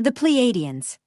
The Pleiadians.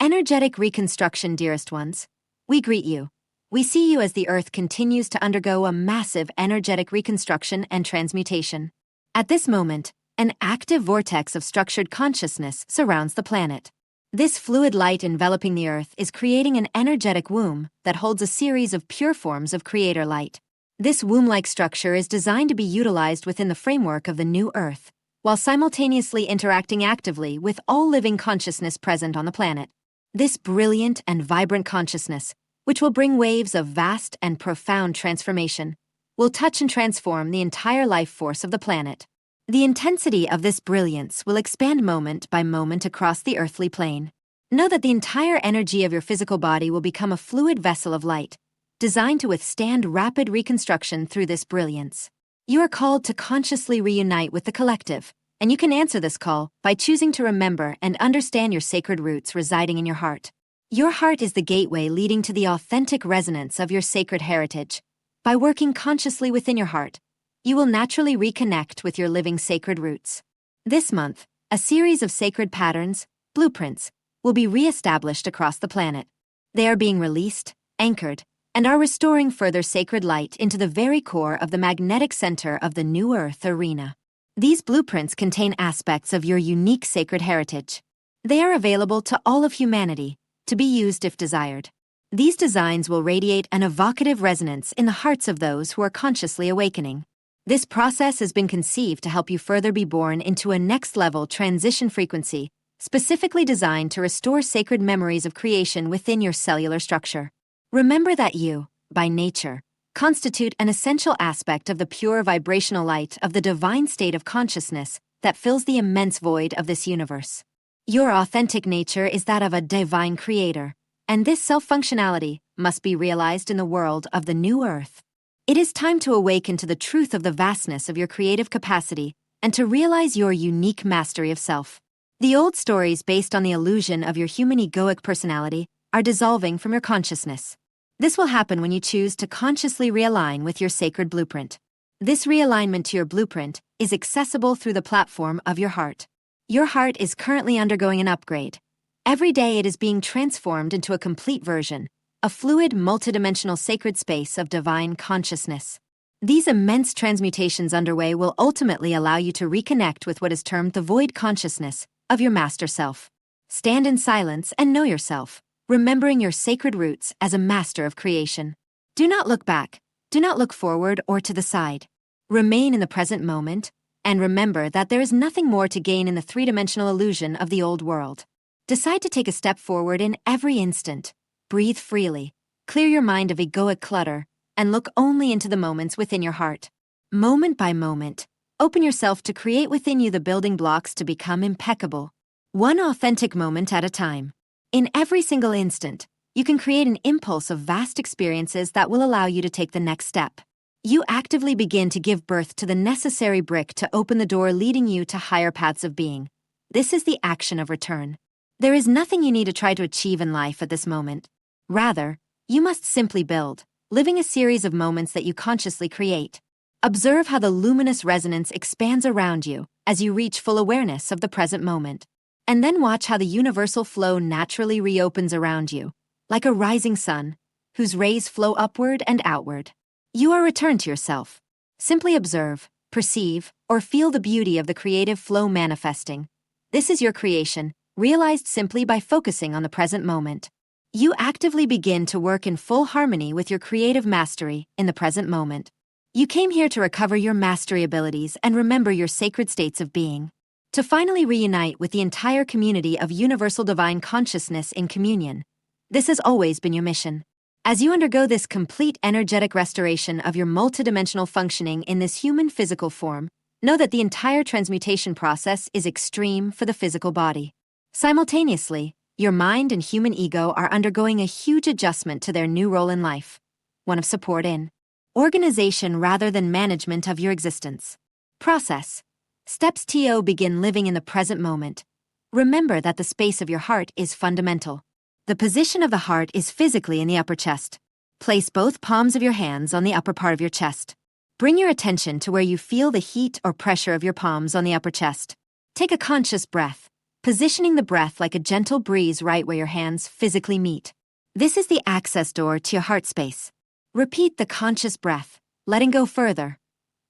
Energetic reconstruction, dearest ones. We greet you. We see you as the Earth continues to undergo a massive energetic reconstruction and transmutation. At this moment, an active vortex of structured consciousness surrounds the planet. This fluid light enveloping the Earth is creating an energetic womb that holds a series of pure forms of creator light. This womb-like structure is designed to be utilized within the framework of the new Earth, while simultaneously interacting actively with all living consciousness present on the planet. This brilliant and vibrant consciousness, which will bring waves of vast and profound transformation, will touch and transform the entire life force of the planet. The intensity of this brilliance will expand moment by moment across the earthly plane. Know that the entire energy of your physical body will become a fluid vessel of light, designed to withstand rapid reconstruction through this brilliance. You are called to consciously reunite with the collective, and you can answer this call by choosing to remember and understand your sacred roots residing in your heart. Your heart is the gateway leading to the authentic resonance of your sacred heritage. By working consciously within your heart, you will naturally reconnect with your living sacred roots. This month, a series of sacred patterns, blueprints, will be re-established across the planet. They are being released, anchored, and are restoring further sacred light into the very core of the magnetic center of the New Earth arena. These blueprints contain aspects of your unique sacred heritage. They are available to all of humanity, to be used if desired. These designs will radiate an evocative resonance in the hearts of those who are consciously awakening. This process has been conceived to help you further be born into a next-level transition frequency, specifically designed to restore sacred memories of creation within your cellular structure. Remember that you, by nature, constitute an essential aspect of the pure vibrational light of the divine state of consciousness that fills the immense void of this universe. Your authentic nature is that of a divine creator, and this self-functionality must be realized in the world of the new Earth. It is time to awaken to the truth of the vastness of your creative capacity and to realize your unique mastery of self. The old stories based on the illusion of your human egoic personality are dissolving from your consciousness. This will happen when you choose to consciously realign with your sacred blueprint. This realignment to your blueprint is accessible through the platform of your heart. Your heart is currently undergoing an upgrade. Every day it is being transformed into a complete version, a fluid, multidimensional sacred space of divine consciousness. These immense transmutations underway will ultimately allow you to reconnect with what is termed the void consciousness of your master self. Stand in silence and know yourself, remembering your sacred roots as a master of creation. Do not look back, do not look forward or to the side. Remain in the present moment, and remember that there is nothing more to gain in the three-dimensional illusion of the old world. Decide to take a step forward in every instant. Breathe freely, clear your mind of egoic clutter, and look only into the moments within your heart. Moment by moment, open yourself to create within you the building blocks to become impeccable, one authentic moment at a time. In every single instant, you can create an impulse of vast experiences that will allow you to take the next step. You actively begin to give birth to the necessary brick to open the door leading you to higher paths of being. This is the action of return. There is nothing you need to try to achieve in life at this moment. Rather, you must simply build, living a series of moments that you consciously create. Observe how the luminous resonance expands around you as you reach full awareness of the present moment. And then watch how the universal flow naturally reopens around you, like a rising sun, whose rays flow upward and outward. You are returned to yourself. Simply observe, perceive, or feel the beauty of the creative flow manifesting. This is your creation, realized simply by focusing on the present moment. You actively begin to work in full harmony with your creative mastery in the present moment. You came here to recover your mastery abilities and remember your sacred states of being. To finally reunite with the entire community of universal divine consciousness in communion. This has always been your mission. As you undergo this complete energetic restoration of your multidimensional functioning in this human physical form, know that the entire transmutation process is extreme for the physical body. Simultaneously, your mind and human ego are undergoing a huge adjustment to their new role in life, one of support in organization rather than management of your existence. Process. Steps to begin living in the present moment. Remember that the space of your heart is fundamental. The position of the heart is physically in the upper chest. Place both palms of your hands on the upper part of your chest. Bring your attention to where you feel the heat or pressure of your palms on the upper chest. Take a conscious breath, positioning the breath like a gentle breeze right where your hands physically meet. This is the access door to your heart space. Repeat the conscious breath, letting go further.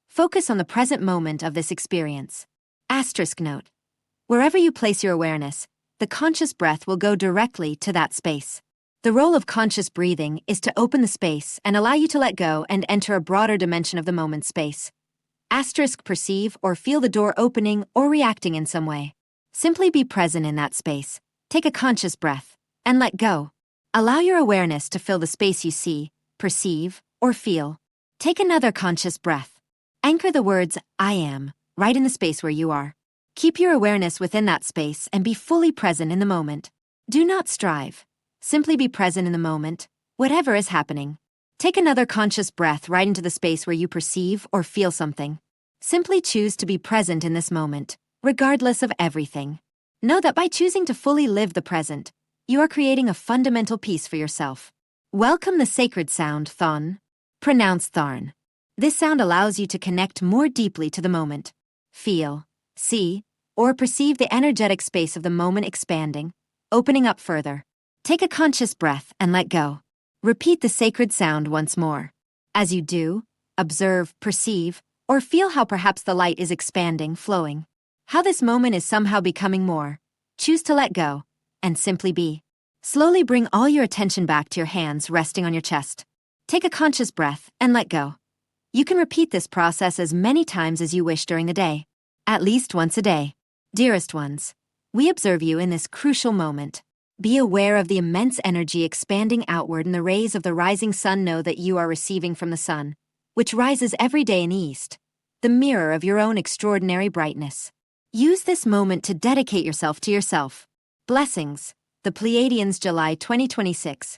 Focus on the present moment of this experience. Asterisk note: wherever you place your awareness, the conscious breath will go directly to that space. The role of conscious breathing is to open the space and allow you to let go and enter a broader dimension of the moment space. Asterisk perceive or feel the door opening or reacting in some way. Simply be present in that space, take a conscious breath, and let go. Allow your awareness to fill the space you see, perceive, or feel. Take another conscious breath. Anchor the words, I am, right in the space where you are. Keep your awareness within that space and be fully present in the moment. Do not strive. Simply be present in the moment, whatever is happening. Take another conscious breath right into the space where you perceive or feel something. Simply choose to be present in this moment, regardless of everything. Know that by choosing to fully live the present, you are creating a fundamental peace for yourself. Welcome the sacred sound, Thon. Pronounced Tharn. This sound allows you to connect more deeply to the moment. Feel, see, or perceive the energetic space of the moment expanding, opening up further. Take a conscious breath and let go. Repeat the sacred sound once more. As you do, observe, perceive, or feel how perhaps the light is expanding, flowing. How this moment is somehow becoming more. Choose to let go and simply be. Slowly bring all your attention back to your hands resting on your chest. Take a conscious breath and let go. You can repeat this process as many times as you wish during the day, at least once a day. Dearest ones, we observe you in this crucial moment. Be aware of the immense energy expanding outward in the rays of the rising sun. Know that you are receiving from the sun, which rises every day in the east, the mirror of your own extraordinary brightness. Use this moment to dedicate yourself to yourself. Blessings, the Pleiadians, July 2026.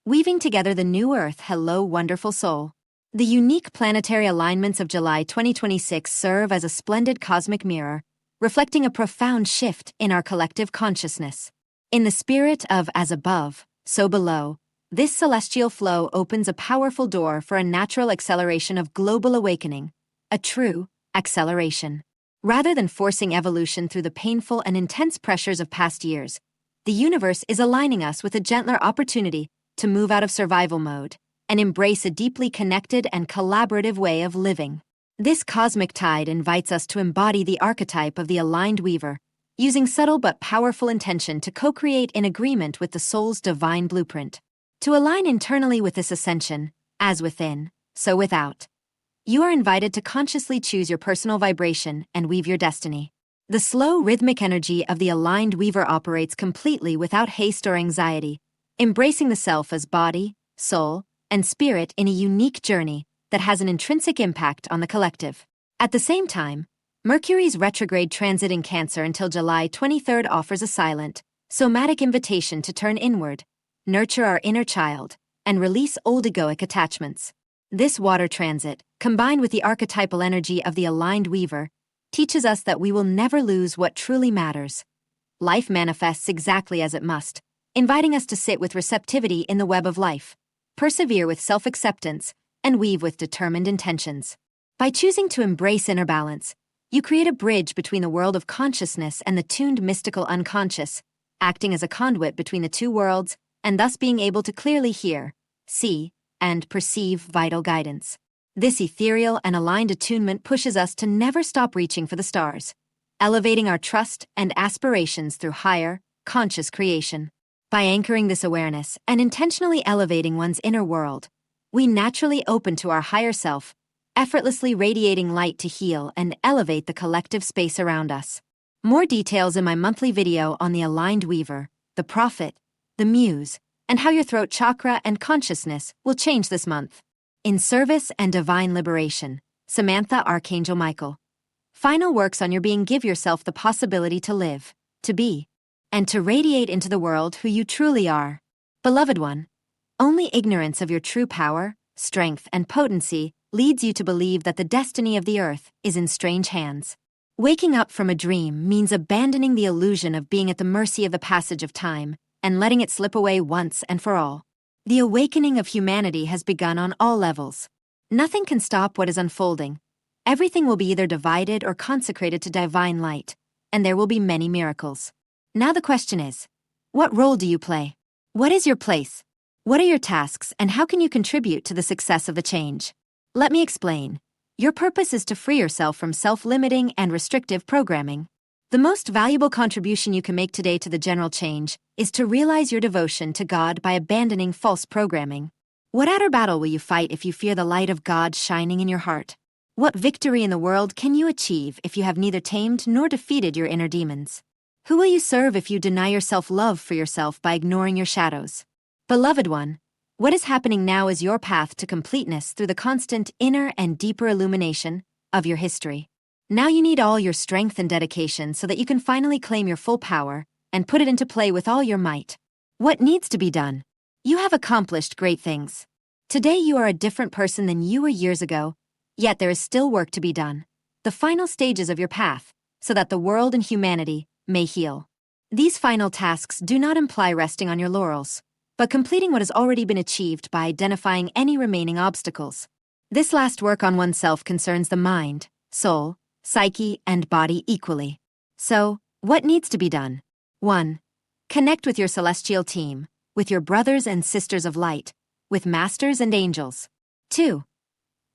Weaving together the new earth. Hello, wonderful soul. The unique planetary alignments of July 2026 serve as a splendid cosmic mirror, reflecting a profound shift in our collective consciousness. In the spirit of as above, so below, this celestial flow opens a powerful door for a natural acceleration of global awakening, a true acceleration. Rather than forcing evolution through the painful and intense pressures of past years, the universe is aligning us with a gentler opportunity to move out of survival mode and embrace a deeply connected and collaborative way of living. This cosmic tide invites us to embody the archetype of the aligned weaver, using subtle but powerful intention to co-create in agreement with the soul's divine blueprint. To align internally with this ascension, as within, so without, you are invited to consciously choose your personal vibration and weave your destiny. The slow, rhythmic energy of the aligned weaver operates completely without haste or anxiety, embracing the self as body, soul, and spirit in a unique journey that has an intrinsic impact on the collective. At the same time, Mercury's retrograde transit in Cancer until July 23rd offers a silent, somatic invitation to turn inward, nurture our inner child, and release old egoic attachments. This water transit, combined with the archetypal energy of the aligned weaver, teaches us that we will never lose what truly matters. Life manifests exactly as it must, inviting us to sit with receptivity in the web of life, persevere with self-acceptance, and weave with determined intentions. By choosing to embrace inner balance, you create a bridge between the world of consciousness and the tuned mystical unconscious, acting as a conduit between the two worlds and thus being able to clearly hear, see, and perceive vital guidance. This ethereal and aligned attunement pushes us to never stop reaching for the stars, elevating our trust and aspirations through higher, conscious creation. By anchoring this awareness and intentionally elevating one's inner world, we naturally open to our higher self, effortlessly radiating light to heal and elevate the collective space around us. More details in my monthly video on the aligned weaver, the prophet, the muse, and how your throat chakra and consciousness will change this month. In Service and Divine Liberation, Samantha, Archangel Michael. Final works on your being. Give yourself the possibility to live, to be, and to radiate into the world who you truly are. Beloved one, only ignorance of your true power, strength, and potency leads you to believe that the destiny of the earth is in strange hands. Waking up from a dream means abandoning the illusion of being at the mercy of the passage of time and letting it slip away once and for all. The awakening of humanity has begun on all levels. Nothing can stop what is unfolding. Everything will be either divided or consecrated to divine light, and there will be many miracles. Now the question is, what role do you play? What is your place? What are your tasks, and how can you contribute to the success of the change? Let me explain. Your purpose is to free yourself from self-limiting and restrictive programming. The most valuable contribution you can make today to the general change is to realize your devotion to God by abandoning false programming. What outer battle will you fight if you fear the light of God shining in your heart? What victory in the world can you achieve if you have neither tamed nor defeated your inner demons? Who will you serve if you deny yourself love for yourself by ignoring your shadows? Beloved one, what is happening now is your path to completeness through the constant inner and deeper illumination of your history. Now you need all your strength and dedication so that you can finally claim your full power and put it into play with all your might. What needs to be done? You have accomplished great things. Today you are a different person than you were years ago, yet there is still work to be done. The final stages of your path, so that the world and humanity may heal. These final tasks do not imply resting on your laurels, but completing what has already been achieved by identifying any remaining obstacles. This last work on oneself concerns the mind, soul, psyche, and body equally. So, what needs to be done? 1. Connect with your celestial team, with your brothers and sisters of light, with masters and angels. 2.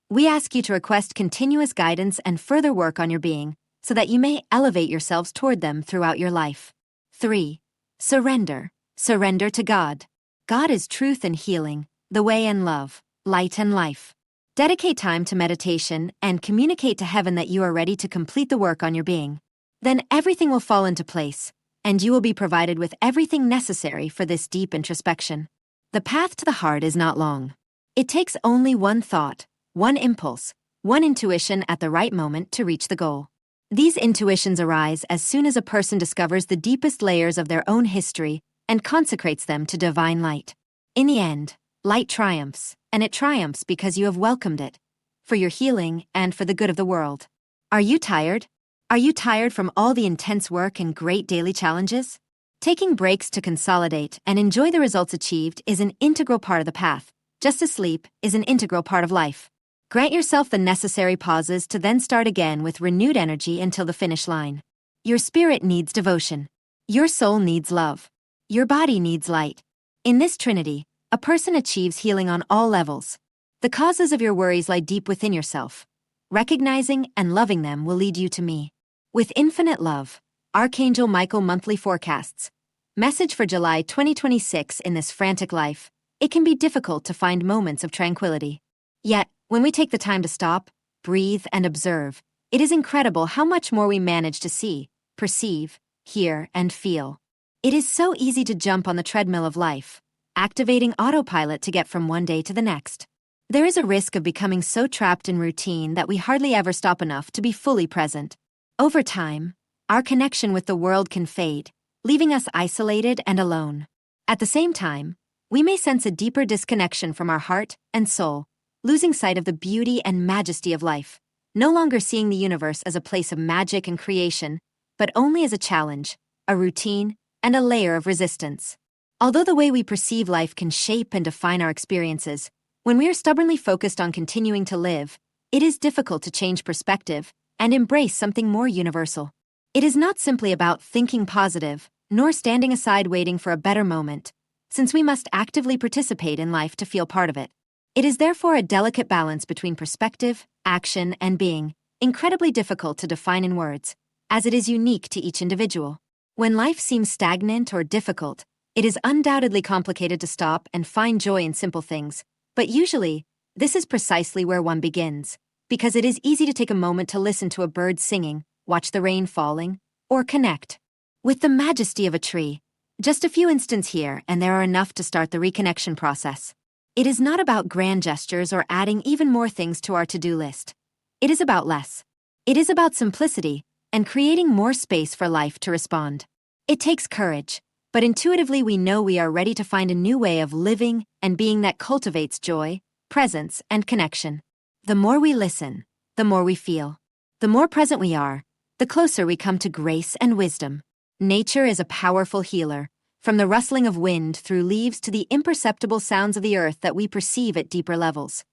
We ask you to request continuous guidance and further work on your being, so that you may elevate yourselves toward them throughout your life. 3. Surrender. Surrender to God. God is truth and healing, the way and love, light and life. Dedicate time to meditation and communicate to heaven that you are ready to complete the work on your being. Then everything will fall into place, and you will be provided with everything necessary for this deep introspection. The path to the heart is not long. It takes only one thought, one impulse, one intuition at the right moment to reach the goal. These intuitions arise as soon as a person discovers the deepest layers of their own history and consecrates them to divine light. In the end, light triumphs, and it triumphs because you have welcomed it, for your healing and for the good of the world. Are you tired? Are you tired from all the intense work and great daily challenges? Taking breaks to consolidate and enjoy the results achieved is an integral part of the path, just as sleep is an integral part of life. Grant yourself the necessary pauses to then start again with renewed energy until the finish line. Your spirit needs devotion. Your soul needs love. Your body needs light. In this trinity, a person achieves healing on all levels. The causes of your worries lie deep within yourself. Recognizing and loving them will lead you to me. With infinite love, Archangel Michael Monthly Forecasts. Message for July 2026. In this frantic life, it can be difficult to find moments of tranquility. Yet, when we take the time to stop, breathe, and observe, it is incredible how much more we manage to see, perceive, hear, and feel. It is so easy to jump on the treadmill of life, activating autopilot to get from one day to the next. There is a risk of becoming so trapped in routine that we hardly ever stop enough to be fully present. Over time, our connection with the world can fade, leaving us isolated and alone. At the same time, we may sense a deeper disconnection from our heart and soul, losing sight of the beauty and majesty of life, no longer seeing the universe as a place of magic and creation, but only as a challenge, a routine, and a layer of resistance. Although the way we perceive life can shape and define our experiences, when we are stubbornly focused on continuing to live, it is difficult to change perspective and embrace something more universal. It is not simply about thinking positive, nor standing aside waiting for a better moment, since we must actively participate in life to feel part of it. It is therefore a delicate balance between perspective, action, and being, incredibly difficult to define in words, as it is unique to each individual. When life seems stagnant or difficult, it is undoubtedly complicated to stop and find joy in simple things, but usually, this is precisely where one begins, because it is easy to take a moment to listen to a bird singing, watch the rain falling, or connect with the majesty of a tree. Just a few instants here, and there are enough to start the reconnection process. It is not about grand gestures or adding even more things to our to-do list. It is about less. It is about simplicity and creating more space for life to respond. It takes courage, but intuitively we know we are ready to find a new way of living and being that cultivates joy, presence, and connection. The more we listen, the more we feel. The more present we are, the closer we come to grace and wisdom. Nature is a powerful healer, from the rustling of wind through leaves to the imperceptible sounds of the earth that we perceive at deeper levels.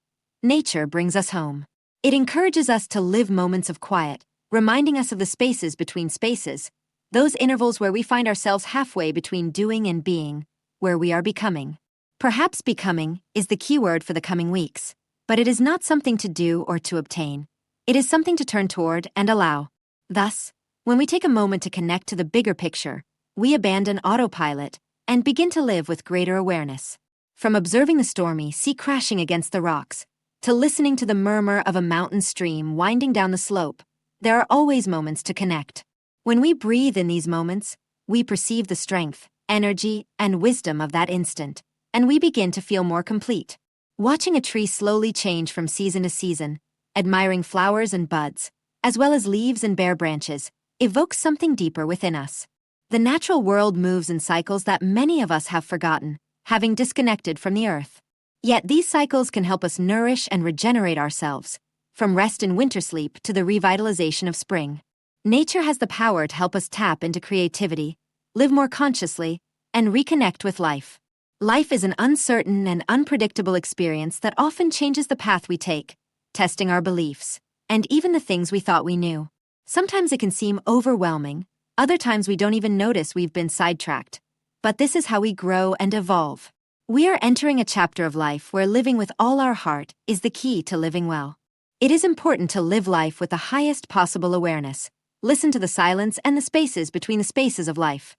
Nature brings us home. It encourages us to live moments of quiet, reminding us of the spaces between spaces, Those intervals where we find ourselves halfway between doing and being, where we are becoming. Perhaps becoming is the key word for the coming weeks, but it is not something to do or to obtain. It is something to turn toward and allow. Thus, when we take a moment to connect to the bigger picture, we abandon autopilot and begin to live with greater awareness. From observing the stormy sea crashing against the rocks, to listening to the murmur of a mountain stream winding down the slope, there are always moments to connect. When we breathe in these moments, we perceive the strength, energy, and wisdom of that instant, and we begin to feel more complete. Watching a tree slowly change from season to season, admiring flowers and buds, as well as leaves and bare branches, evokes something deeper within us. The natural world moves in cycles that many of us have forgotten, having disconnected from the earth. Yet these cycles can help us nourish and regenerate ourselves, from rest and winter sleep to the revitalization of spring. Nature has the power to help us tap into creativity, live more consciously, and reconnect with life. Life is an uncertain and unpredictable experience that often changes the path we take, testing our beliefs, and even the things we thought we knew. Sometimes it can seem overwhelming, other times we don't even notice we've been sidetracked. But this is how we grow and evolve. We are entering a chapter of life where living with all our heart is the key to living well. It is important to live life with the highest possible awareness. Listen to the silence and the spaces between the spaces of life.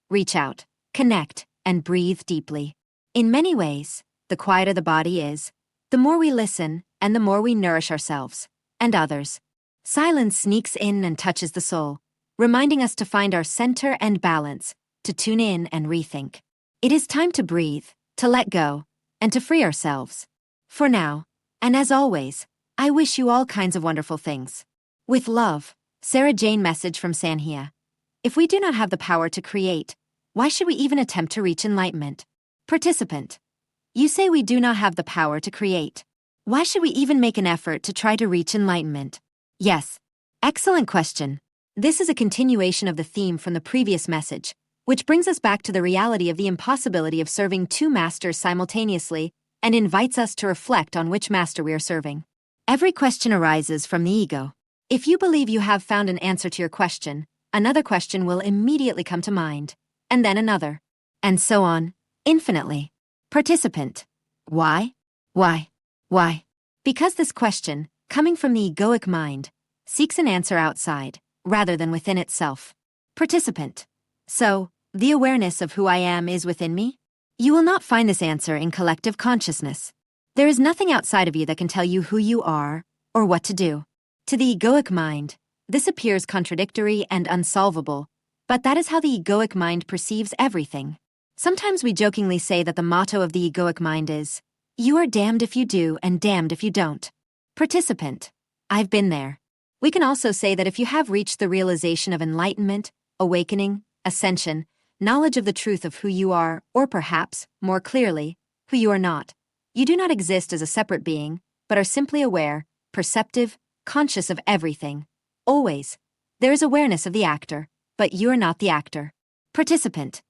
Reach out, connect, and breathe deeply. In many ways, the quieter the body is, the more we listen and the more we nourish ourselves and others. Silence sneaks in and touches the soul, reminding us to find our center and balance, to tune in and rethink. It is time to breathe, to let go, and to free ourselves. For now, and as always, I wish you all kinds of wonderful things. With love, Sarah Jane. Message from Sanhia. If we do not have the power to create, why should we even attempt to reach enlightenment? Participant. You say we do not have the power to create. Why should we even make an effort to try to reach enlightenment? Yes. Excellent question. This is a continuation of the theme from the previous message, which brings us back to the reality of the impossibility of serving two masters simultaneously and invites us to reflect on which master we are serving. Every question arises from the ego. If you believe you have found an answer to your question, another question will immediately come to mind, and then another, and so on, infinitely. Participant. Why? Why? Why? Because this question, coming from the egoic mind, seeks an answer outside, rather than within itself. Participant. So, the awareness of who I am is within me? You will not find this answer in collective consciousness. There is nothing outside of you that can tell you who you are, or what to do. To the egoic mind, this appears contradictory and unsolvable, but that is how the egoic mind perceives everything. Sometimes we jokingly say that the motto of the egoic mind is, "You are damned if you do and damned if you don't." Participant. I've been there. We can also say that if you have reached the realization of enlightenment, awakening, ascension, knowledge of the truth of who you are, or perhaps, more clearly, who you are not, you do not exist as a separate being, but are simply aware, perceptive, conscious of everything. Always. There is awareness of the actor, but you are not the actor. Participant.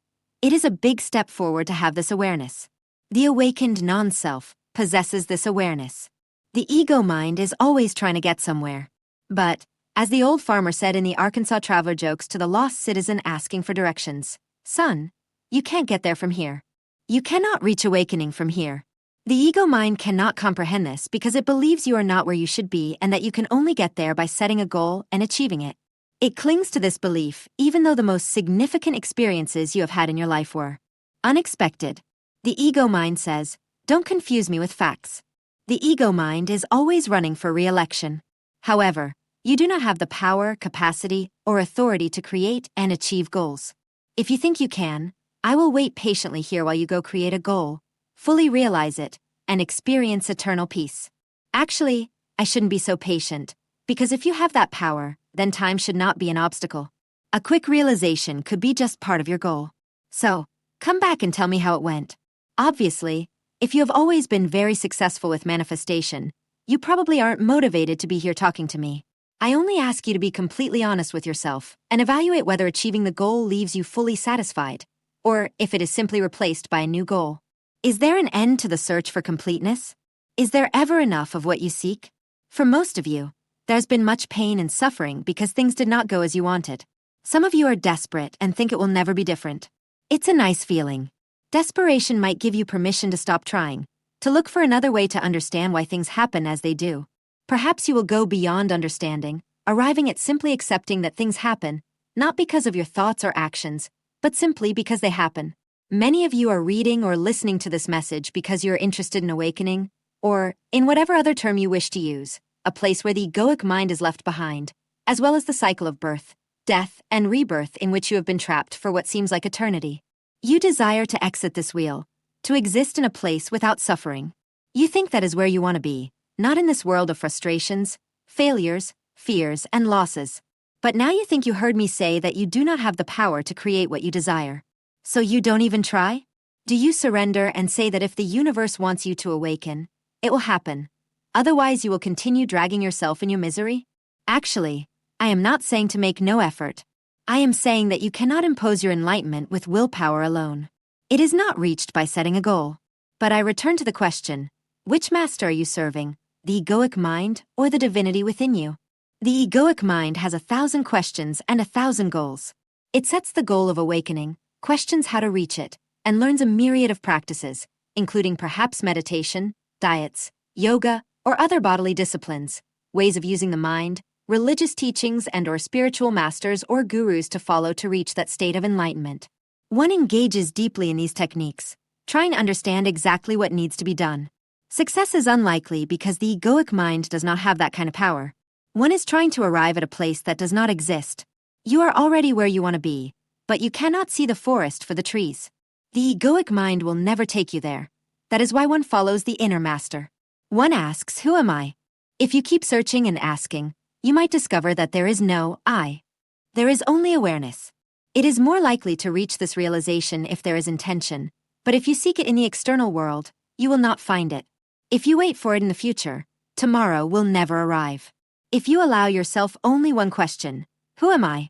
It is a big step forward to have this awareness. The awakened non-self possesses this awareness. The ego mind is always trying to get somewhere. But, as the old farmer said in the Arkansas Traveler jokes to the lost citizen asking for directions, "Son, you can't get there from here. You cannot reach awakening from here." The ego mind cannot comprehend this because it believes you are not where you should be and that you can only get there by setting a goal and achieving it. It clings to this belief even though the most significant experiences you have had in your life were unexpected. The ego mind says, "Don't confuse me with facts." The ego mind is always running for re-election. However, you do not have the power, capacity, or authority to create and achieve goals. If you think you can, I will wait patiently here while you go create a goal, fully realize it, and experience eternal peace. Actually, I shouldn't be so patient, because if you have that power, then time should not be an obstacle. A quick realization could be just part of your goal. So, come back and tell me how it went. Obviously, if you have always been very successful with manifestation, you probably aren't motivated to be here talking to me. I only ask you to be completely honest with yourself and evaluate whether achieving the goal leaves you fully satisfied, or if it is simply replaced by a new goal. Is there an end to the search for completeness? Is there ever enough of what you seek? For most of you, there's been much pain and suffering because things did not go as you wanted. Some of you are desperate and think it will never be different. It's a nice feeling. Desperation might give you permission to stop trying, to look for another way to understand why things happen as they do. Perhaps you will go beyond understanding, arriving at simply accepting that things happen, not because of your thoughts or actions, but simply because they happen. Many of you are reading or listening to this message because you are interested in awakening, or, in whatever other term you wish to use, a place where the egoic mind is left behind, as well as the cycle of birth, death, and rebirth in which you have been trapped for what seems like eternity. You desire to exit this wheel, to exist in a place without suffering. You think that is where you want to be, not in this world of frustrations, failures, fears, and losses. But now you think you heard me say that you do not have the power to create what you desire. So you don't even try? Do you surrender and say that if the universe wants you to awaken, it will happen? Otherwise you will continue dragging yourself in your misery? Actually, I am not saying to make no effort. I am saying that you cannot impose your enlightenment with willpower alone. It is not reached by setting a goal. But I return to the question, which master are you serving, the egoic mind or the divinity within you? The egoic mind has 1,000 questions and 1,000 goals. It sets the goal of awakening, questions how to reach it, and learns a myriad of practices, including perhaps meditation, diets, yoga, or other bodily disciplines, ways of using the mind, religious teachings and/or spiritual masters or gurus to follow to reach that state of enlightenment. One engages deeply in these techniques, trying to understand exactly what needs to be done. Success is unlikely because the egoic mind does not have that kind of power. One is trying to arrive at a place that does not exist. You are already where you want to be, but you cannot see the forest for the trees. The egoic mind will never take you there. That is why one follows the inner master. One asks, who am I? If you keep searching and asking, you might discover that there is no I. There is only awareness. It is more likely to reach this realization if there is intention, but if you seek it in the external world, you will not find it. If you wait for it in the future, tomorrow will never arrive. If you allow yourself only one question, who am I?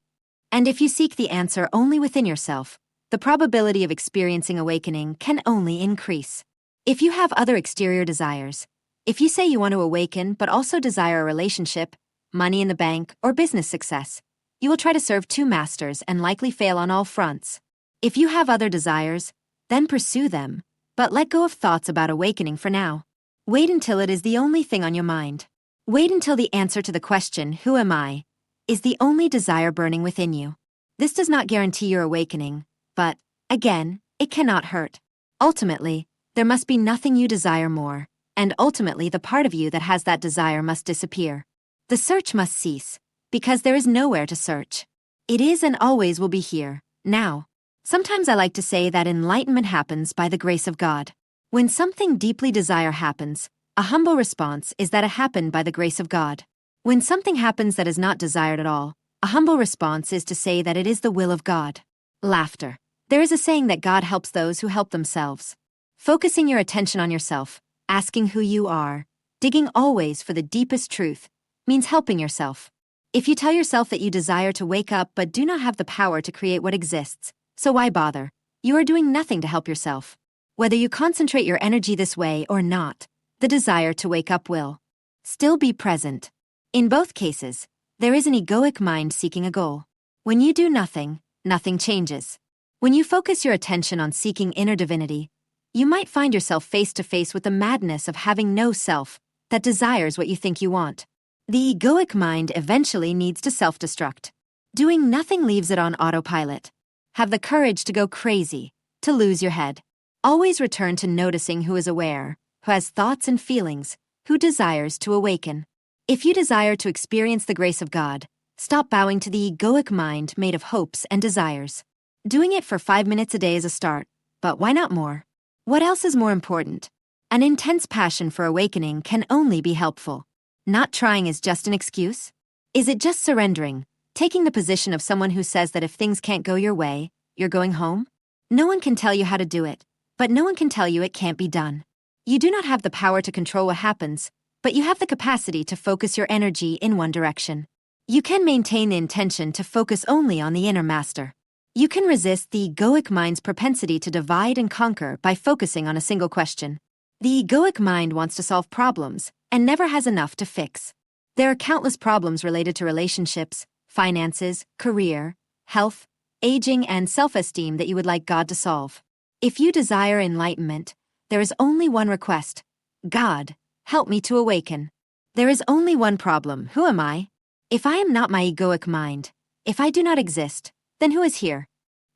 And if you seek the answer only within yourself, the probability of experiencing awakening can only increase. If you have other exterior desires, if you say you want to awaken but also desire a relationship, money in the bank, or business success, you will try to serve two masters and likely fail on all fronts. If you have other desires, then pursue them, but let go of thoughts about awakening for now. Wait until it is the only thing on your mind. Wait until the answer to the question, who am I, is the only desire burning within you. This does not guarantee your awakening, but, again, it cannot hurt. Ultimately, there must be nothing you desire more, and ultimately the part of you that has that desire must disappear. The search must cease, because there is nowhere to search. It is and always will be here, now. Sometimes I like to say that enlightenment happens by the grace of God. When something deeply desire happens, a humble response is that it happened by the grace of God. When something happens that is not desired at all, a humble response is to say that it is the will of God. Laughter. There is a saying that God helps those who help themselves. Focusing your attention on yourself, asking who you are, digging always for the deepest truth, means helping yourself. If you tell yourself that you desire to wake up but do not have the power to create what exists, so why bother? You are doing nothing to help yourself. Whether you concentrate your energy this way or not, the desire to wake up will still be present. In both cases, there is an egoic mind seeking a goal. When you do nothing, nothing changes. When you focus your attention on seeking inner divinity, you might find yourself face to face with the madness of having no self that desires what you think you want. The egoic mind eventually needs to self-destruct. Doing nothing leaves it on autopilot. Have the courage to go crazy, to lose your head. Always return to noticing who is aware, who has thoughts and feelings, who desires to awaken. If you desire to experience the grace of God, stop bowing to the egoic mind made of hopes and desires. Doing it for 5 minutes a day is a start, but why not more? What else is more important? An intense passion for awakening can only be helpful. Not trying is just an excuse? Is it just surrendering, taking the position of someone who says that if things can't go your way, you're going home? No one can tell you how to do it, but no one can tell you it can't be done. You do not have the power to control what happens, but you have the capacity to focus your energy in one direction. You can maintain the intention to focus only on the inner master. You can resist the egoic mind's propensity to divide and conquer by focusing on a single question. The egoic mind wants to solve problems and never has enough to fix. There are countless problems related to relationships, finances, career, health, aging, and self-esteem that you would like God to solve. If you desire enlightenment, there is only one request. God, help me to awaken. There is only one problem. Who am I? If I am not my egoic mind, if I do not exist, then who is here?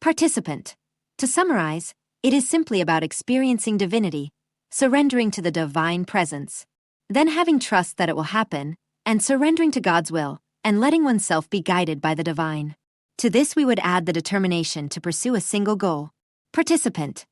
Participant. To summarize, it is simply about experiencing divinity, surrendering to the divine presence, then having trust that it will happen, and surrendering to God's will, and letting oneself be guided by the divine. To this we would add the determination to pursue a single goal. Participant.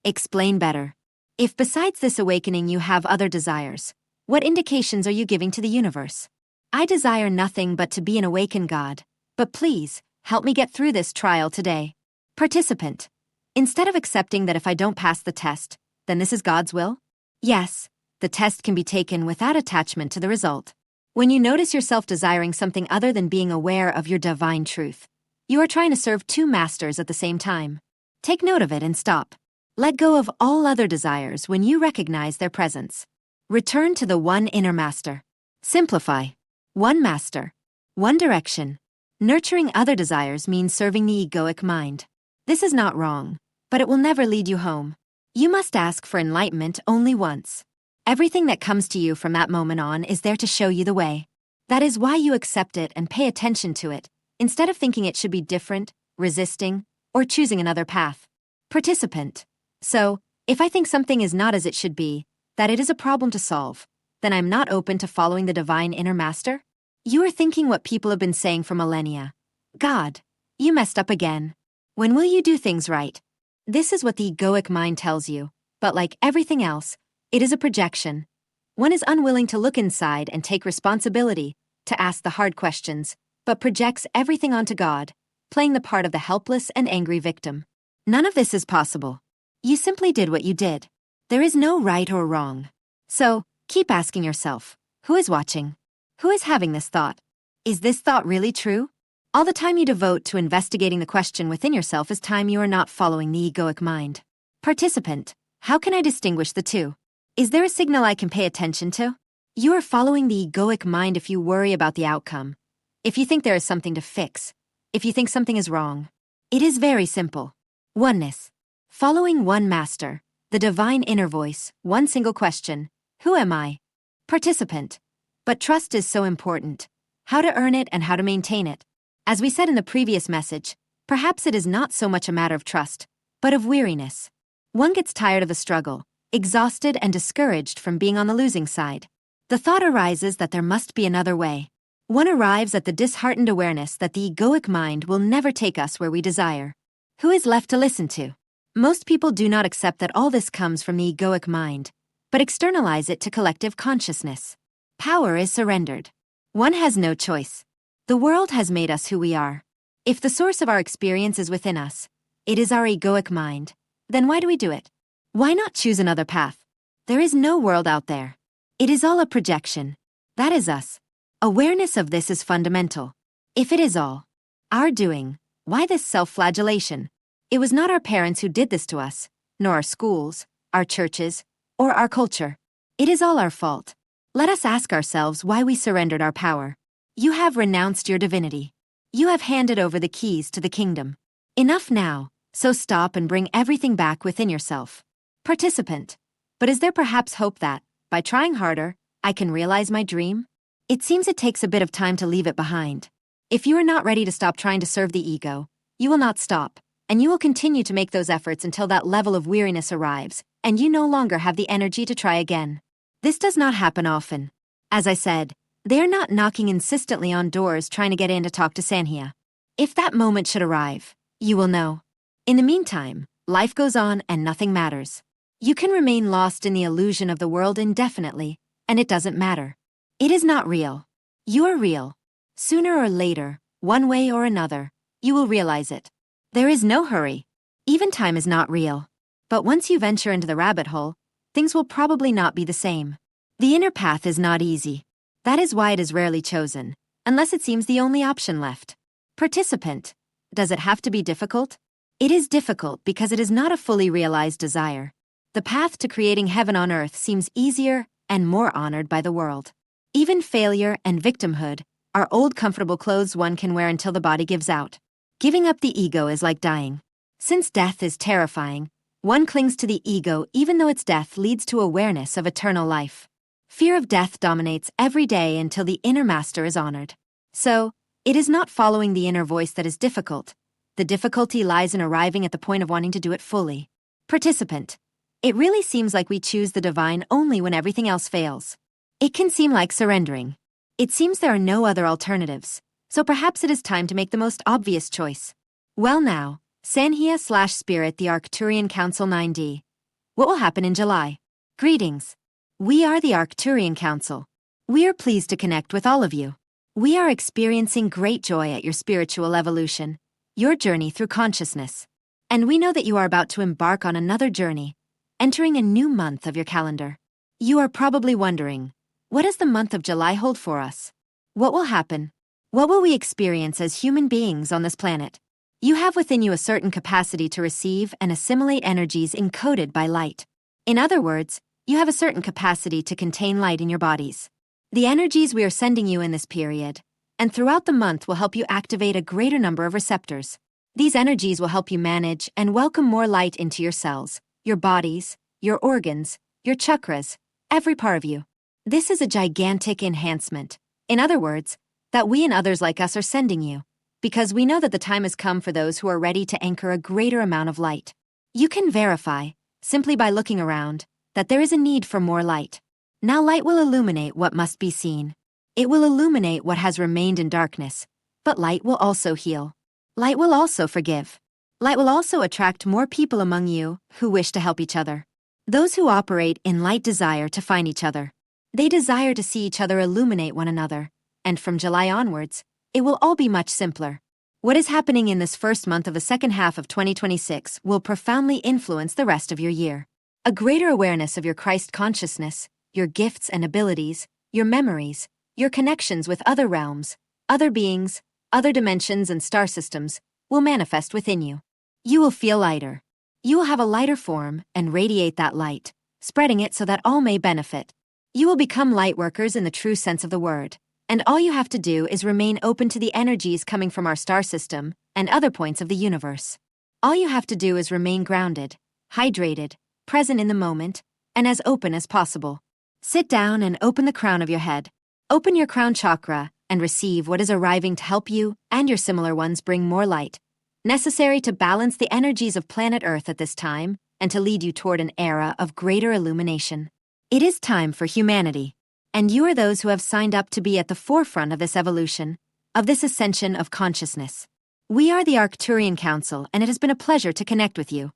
Explain better. If besides this awakening you have other desires, what indications are you giving to the universe? I desire nothing but to be an awakened God, but please, help me get through this trial today. Participant. Instead of accepting that if I don't pass the test, then this is God's will? Yes, the test can be taken without attachment to the result. When you notice yourself desiring something other than being aware of your divine truth, you are trying to serve two masters at the same time. Take note of it and stop. Let go of all other desires when you recognize their presence. Return to the one inner master. Simplify. One master. One direction. Nurturing other desires means serving the egoic mind. This is not wrong, but it will never lead you home. You must ask for enlightenment only once. Everything that comes to you from that moment on is there to show you the way. That is why you accept it and pay attention to it, instead of thinking it should be different, resisting, or choosing another path. Participant. So, if I think something is not as it should be, that it is a problem to solve, then I'm not open to following the divine inner master? You are thinking what people have been saying for millennia. God, you messed up again. When will you do things right? This is what the egoic mind tells you, but like everything else, it is a projection. One is unwilling to look inside and take responsibility, to ask the hard questions, but projects everything onto God, playing the part of the helpless and angry victim. None of this is possible. You simply did what you did. There is no right or wrong. So, keep asking yourself, who is watching? Who is having this thought? Is this thought really true? All the time you devote to investigating the question within yourself is time you are not following the egoic mind. Participant. How can I distinguish the two? Is there a signal I can pay attention to? You are following the egoic mind if you worry about the outcome, if you think there is something to fix, if you think something is wrong. It is very simple. Oneness. Following one master, the divine inner voice, one single question. Who am I? Participant. But trust is so important. How to earn it and how to maintain it. As we said in the previous message, perhaps it is not so much a matter of trust, but of weariness. One gets tired of the struggle, exhausted and discouraged from being on the losing side. The thought arises that there must be another way. One arrives at the disheartened awareness that the egoic mind will never take us where we desire. Who is left to listen to? Most people do not accept that all this comes from the egoic mind, but externalize it to collective consciousness. Power is surrendered. One has no choice. The world has made us who we are. If the source of our experience is within us, it is our egoic mind, then why do we do it? Why not choose another path? There is no world out there. It is all a projection. That is us. Awareness of this is fundamental. If it is all our doing, why this self-flagellation? It was not our parents who did this to us, nor our schools, our churches, or our culture. It is all our fault. Let us ask ourselves why we surrendered our power. You have renounced your divinity. You have handed over the keys to the kingdom. Enough now, so stop and bring everything back within yourself. Participant. But is there perhaps hope that, by trying harder, I can realize my dream? It seems it takes a bit of time to leave it behind. If you are not ready to stop trying to serve the ego, you will not stop, and you will continue to make those efforts until that level of weariness arrives, and you no longer have the energy to try again. This does not happen often. As I said, they are not knocking insistently on doors trying to get in to talk to Sanhia. If that moment should arrive, you will know. In the meantime, life goes on and nothing matters. You can remain lost in the illusion of the world indefinitely, and it doesn't matter. It is not real. You are real. Sooner or later, one way or another, you will realize it. There is no hurry. Even time is not real. But once you venture into the rabbit hole, things will probably not be the same. The inner path is not easy. That is why it is rarely chosen, unless it seems the only option left. Participant. Does it have to be difficult? It is difficult because it is not a fully realized desire. The path to creating heaven on earth seems easier and more honored by the world. Even failure and victimhood are old comfortable clothes one can wear until the body gives out. Giving up the ego is like dying. Since death is terrifying, one clings to the ego even though its death leads to awareness of eternal life. Fear of death dominates every day until the inner master is honored. So, it is not following the inner voice that is difficult. The difficulty lies in arriving at the point of wanting to do it fully. Participant. It really seems like we choose the divine only when everything else fails. It can seem like surrendering. It seems there are no other alternatives, so perhaps it is time to make the most obvious choice. Well now, Sanhia/Spirit the Arcturian Council 9D. What will happen in July? Greetings. We are the Arcturian Council. We are pleased to connect with all of you. We are experiencing great joy at your spiritual evolution, your journey through consciousness. And we know that you are about to embark on another journey, entering a new month of your calendar. You are probably wondering, what does the month of July hold for us? What will happen? What will we experience as human beings on this planet? You have within you a certain capacity to receive and assimilate energies encoded by light. In other words, you have a certain capacity to contain light in your bodies. The energies we are sending you in this period, and throughout the month, will help you activate a greater number of receptors. These energies will help you manage and welcome more light into your cells, your bodies, your organs, your chakras, every part of you. This is a gigantic enhancement. In other words, that we and others like us are sending you, because we know that the time has come for those who are ready to anchor a greater amount of light. You can verify, simply by looking around, that there is a need for more light. Now light will illuminate what must be seen. It will illuminate what has remained in darkness, but light will also heal. Light will also forgive. Light will also attract more people among you who wish to help each other. Those who operate in light desire to find each other. They desire to see each other illuminate one another, and from July onwards, it will all be much simpler. What is happening in this first month of the second half of 2026 will profoundly influence the rest of your year. A greater awareness of your Christ consciousness, your gifts and abilities, your memories, your connections with other realms, other beings, other dimensions and star systems will manifest within you. You will feel lighter. You will have a lighter form and radiate that light, spreading it so that all may benefit. You will become light workers in the true sense of the word, and all you have to do is remain open to the energies coming from our star system and other points of the universe. All you have to do is remain grounded, hydrated, present in the moment, and as open as possible. Sit down and open the crown of your head. Open your crown chakra and receive what is arriving to help you and your similar ones bring more light, necessary to balance the energies of planet Earth at this time and to lead you toward an era of greater illumination. It is time for humanity, and you are those who have signed up to be at the forefront of this evolution, of this ascension of consciousness. We are the Arcturian Council, and it has been a pleasure to connect with you.